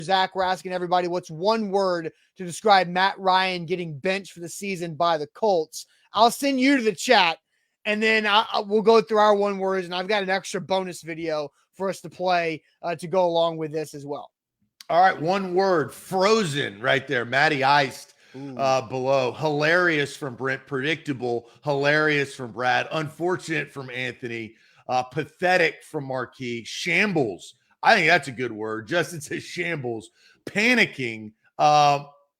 Zach, we're asking everybody what's one word to describe Matt Ryan getting benched for the season by the Colts. I'll send you to the chat, and then we'll go through our one words, and I've got an extra bonus video for us to play to go along with this as well. All right, one word, frozen right there. Matty Iced below. Hilarious from Brent, predictable. Hilarious from Brad, unfortunate from Anthony, pathetic from Marquis, shambles. I think that's a good word. Justin says shambles, panicking,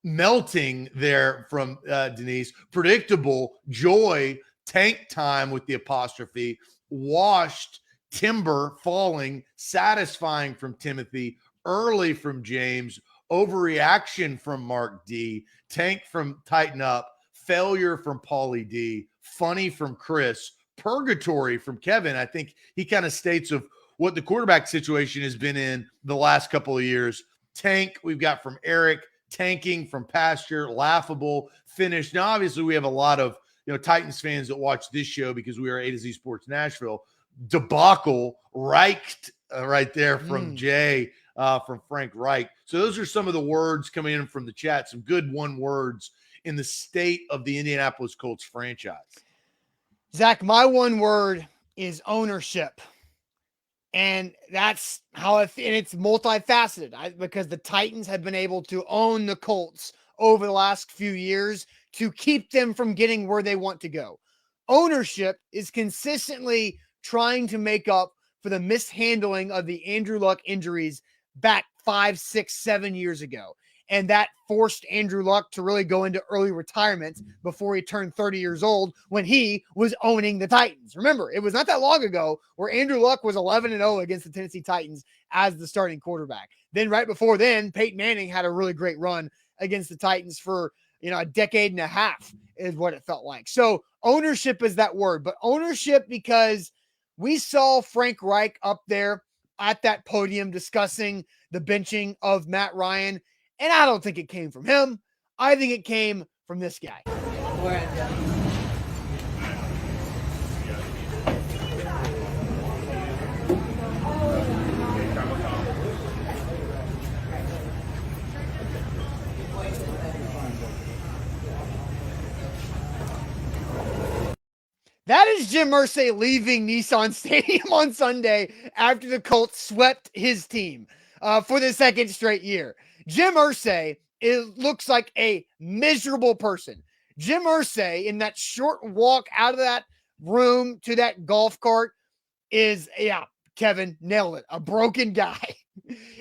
melting there from Denise, predictable, joy, tank time with the apostrophe, washed, timber, falling, satisfying from Timothy, early from James, overreaction from Mark D, tank from Tighten Up, failure from Paulie D, funny from Chris, purgatory from Kevin. I think he kind of states of what the quarterback situation has been in the last couple of years. Tank, we've got from Eric, tanking from Pasture, laughable, finished. Now, obviously, we have a lot of Titans fans that watch this show because we are A to Z Sports Nashville. Debacle, Reicht, right there from Jay, from Frank Reich. So those are some of the words coming in from the chat. Some good one words in the state of the Indianapolis Colts franchise. Zach, my one word is ownership. And that's how and it's multifaceted because the Titans have been able to own the Colts over the last few years to keep them from getting where they want to go. Ownership is consistently trying to make up for the mishandling of the Andrew Luck injuries back 5, 6, 7 years ago. And that forced Andrew Luck to really go into early retirement before he turned 30 years old when he was owning the Titans. Remember, it was not that long ago where Andrew Luck was 11-0 against the Tennessee Titans as the starting quarterback. Then right before then, Peyton Manning had a really great run against the Titans for, a decade and a half is what it felt like. So ownership is that word, but ownership because we saw Frank Reich up there at that podium discussing the benching of Matt Ryan. And I don't think it came from him. I think it came from this guy. That is Jim Irsay leaving Nissan Stadium on Sunday after the Colts swept his team for the second straight year. Jim Irsay looks like a miserable person. Jim Irsay, in that short walk out of that room to that golf cart, is, Kevin nailed it, a broken guy.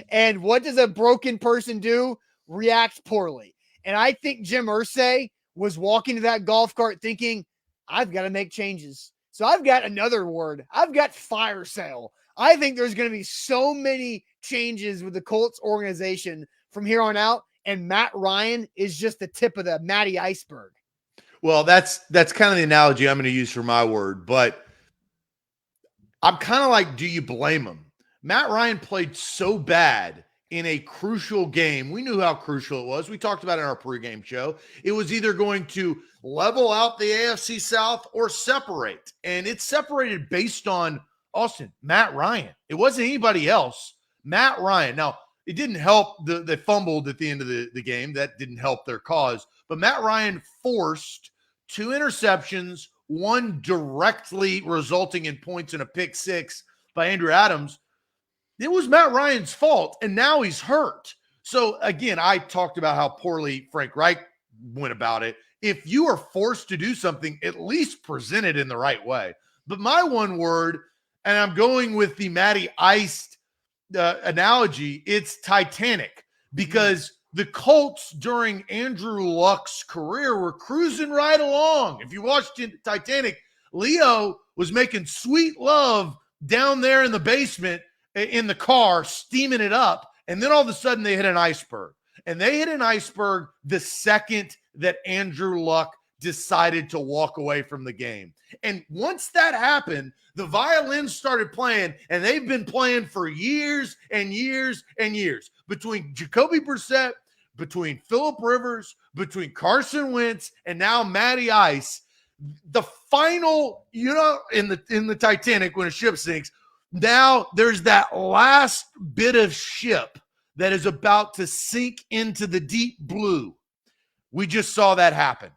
And what does a broken person do? React poorly. And I think Jim Irsay was walking to that golf cart thinking, I've got to make changes. So I've got another word. I've got fire sale. I think there's going to be so many changes with the Colts organization from here on out, and Matt Ryan is just the tip of the Matty iceberg. Well, that's kind of the analogy I'm going to use for my word, but I'm kind of like, do you blame him? Matt Ryan played so bad in a crucial game. We knew how crucial it was. We talked about it in our pregame show. It was either going to level out the AFC South or separate, and it separated based on Austin, Matt Ryan. It wasn't anybody else. Matt Ryan. Now, it didn't help. They fumbled at the end of the game. That didn't help their cause. But Matt Ryan forced 2 interceptions, one directly resulting in points in a pick six by Andrew Adams. It was Matt Ryan's fault, and now he's hurt. So, again, I talked about how poorly Frank Reich went about it. If you are forced to do something, at least present it in the right way. But my one word, and I'm going with the Matty Iced analogy, it's Titanic, because the Colts during Andrew Luck's career were cruising right along. If you watched Titanic, Leo was making sweet love down there in the basement in the car, steaming it up, and then all of a sudden they hit an iceberg. And they hit an iceberg the second that Andrew Luck decided to walk away from the game. And once that happened, the violins started playing, and they've been playing for years and years and years. Between Jacoby Brissett, between Phillip Rivers, between Carson Wentz, and now Matty Ice, the final, in the Titanic when a ship sinks, now there's that last bit of ship that is about to sink into the deep blue. We just saw that happen.